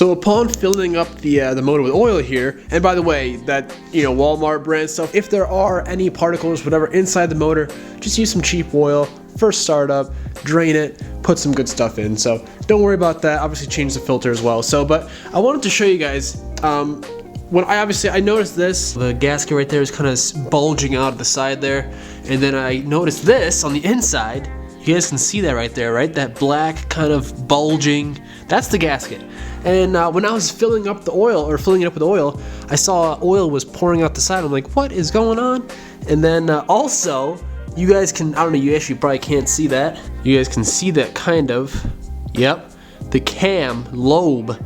So upon filling up the motor with oil here, and by the way, that Walmart brand stuff, if there are any particles, whatever, inside the motor, just use some cheap oil. First startup, drain it, put some good stuff in. So don't worry about that. Obviously change the filter as well. But I wanted to show you guys, when I noticed this, the gasket right there is kind of bulging out of the side there, and then I noticed this on the inside. You guys can see that right there, right? That black kind of bulging, that's the gasket. And when I was filling up the oil, or filling it up with oil, I saw oil was pouring out the side. I'm like, what is going on? And then also, you guys can, I don't know, you actually probably can't see that. You guys can see that kind of, yep. The cam lobe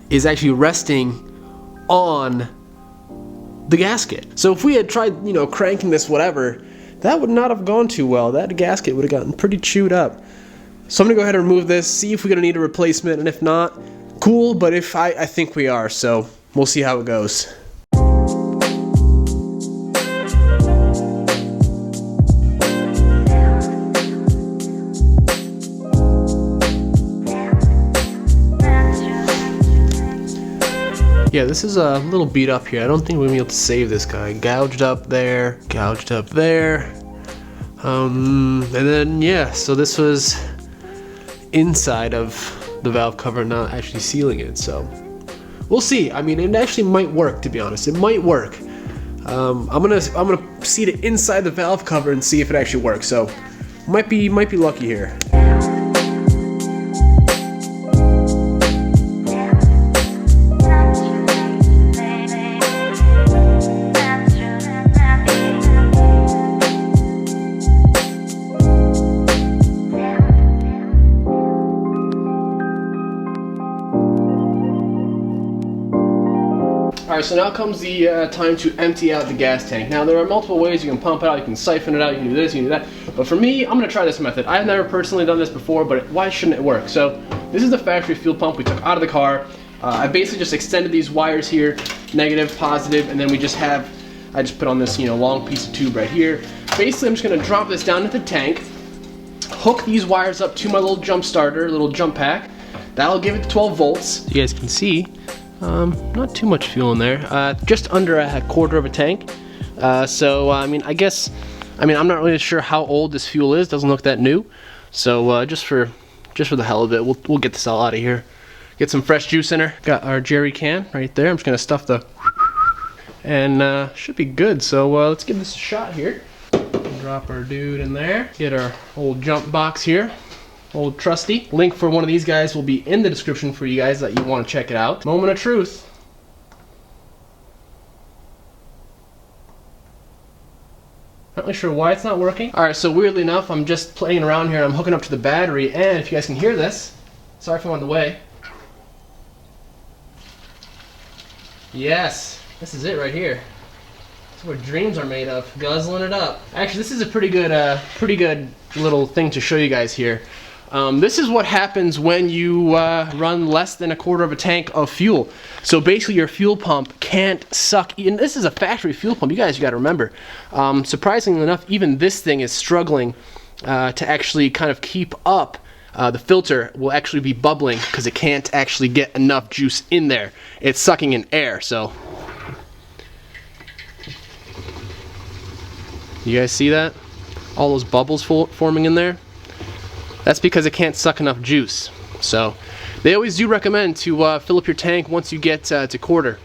is actually resting on the gasket. So if we had tried, cranking this whatever, that would not have gone too well. That gasket would have gotten pretty chewed up. So I'm gonna go ahead and remove this, see if we're gonna need a replacement, and if not, cool, but if I think we are, so we'll see how it goes. Yeah, this is a little beat up here. I don't think we're gonna be able to save this guy. Gouged up there, and then yeah, so this was inside of the valve cover, not actually sealing it, so we'll see. I mean, it actually might work, to be honest. It might work. I'm gonna seat it inside the valve cover and see if it actually works, so might be lucky here. Alright, so now comes the time to empty out the gas tank. Now there are multiple ways you can pump it out, you can siphon it out, you can do this, you can do that. But for me, I'm going to try this method. I've never personally done this before, but why shouldn't it work? So this is the factory fuel pump we took out of the car. I basically just extended these wires here, negative, positive, and then I just put on this long piece of tube right here. Basically I'm just going to drop this down into the tank, hook these wires up to my little jump starter, little jump pack. That'll give it 12 volts. You guys can see. Not too much fuel in there, just under a quarter of a tank. So I mean, I'm not really sure how old this fuel is. Doesn't look that new. So just for the hell of it, we'll get this all out of here. Get some fresh juice in her. Got our jerry can right there. I'm just gonna stuff the, and should be good. So let's give this a shot here. Drop our dude in there. Get our old jump box here. Old trusty. Link for one of these guys will be in the description for you guys that you want to check it out. Moment of truth. Not really sure why it's not working. Alright, so weirdly enough, I'm just playing around here and I'm hooking up to the battery, and if you guys can hear this, sorry if I'm on the way. Yes, this is it right here. This is what dreams are made of. Guzzling it up. Actually, this is a pretty good little thing to show you guys here. This is what happens when you run less than a quarter of a tank of fuel. So basically your fuel pump can't suck, and this is a factory fuel pump, you guys got to remember. Surprisingly enough, even this thing is struggling to actually kind of keep up. The filter will actually be bubbling because it can't actually get enough juice in there. It's sucking in air, so. You guys see that? All those bubbles forming in there? That's because it can't suck enough juice. So they always do recommend to fill up your tank once you get to quarter.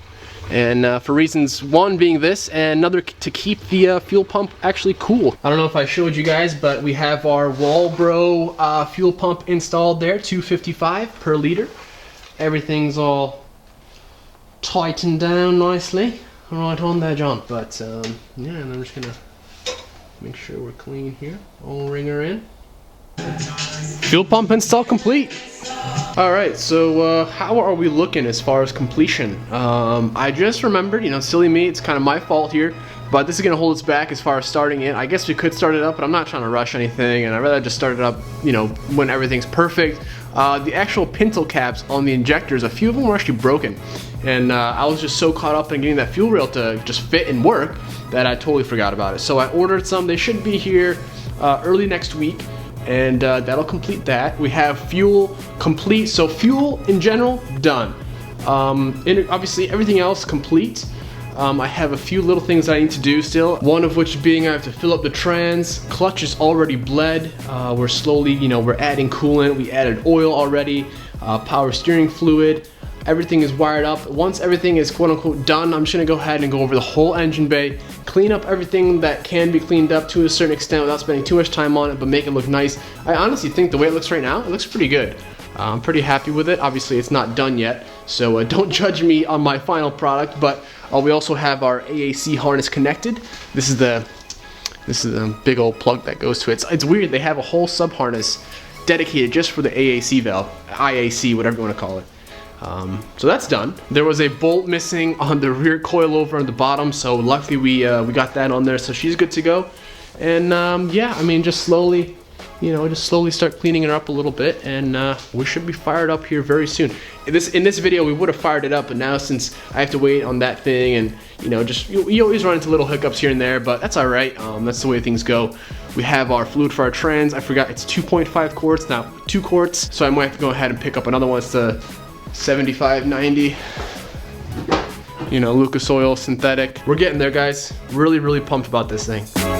And for reasons, one being this, and another to keep the fuel pump actually cool. I don't know if I showed you guys, but we have our Walbro fuel pump installed there, 255 per liter. Everything's all tightened down nicely. Right on there, John. But yeah, and I'm just gonna make sure we're clean here. All ringer in. Fuel pump install complete. Alright, so how are we looking as far as completion? I just remembered, silly me, it's kind of my fault here, but this is going to hold us back as far as starting it. I guess we could start it up, but I'm not trying to rush anything, and I'd rather just start it up, when everything's perfect. The actual pintle caps on the injectors, a few of them were actually broken, and I was just so caught up in getting that fuel rail to just fit and work that I totally forgot about it. So I ordered some. They should be here early next week. And that'll complete that. We have fuel complete, so fuel in general, done. Obviously everything else complete. I have a few little things I need to do still. One of which being I have to fill up the trans. Clutch is already bled. We're slowly, we're adding coolant. We added oil already. Power steering fluid. Everything is wired up. Once everything is quote unquote done, I'm just gonna go ahead and go over the whole engine bay, clean up everything that can be cleaned up to a certain extent without spending too much time on it, but make it look nice. I honestly think the way it looks right now, it looks pretty good. I'm pretty happy with it. Obviously it's not done yet, so don't judge me on my final product, but we also have our AAC harness connected. This is the big old plug that goes to it. It's weird, they have a whole sub harness dedicated just for the AAC valve, IAC, whatever you want to call it. So that's done. There was a bolt missing on the rear coilover on the bottom, so luckily we got that on there, so she's good to go. And yeah, I mean, just slowly, just slowly start cleaning it up a little bit, and we should be fired up here very soon. In this video, we would have fired it up, but now since I have to wait on that thing, and you always run into little hiccups here and there, but that's all right. That's the way things go. We have our fluid for our trans. I forgot it's 2.5 quarts, not 2 quarts, so I might have to go ahead and pick up another one. It's the 75-90, Lucas Oil synthetic. We're getting there, guys. Really pumped about this thing.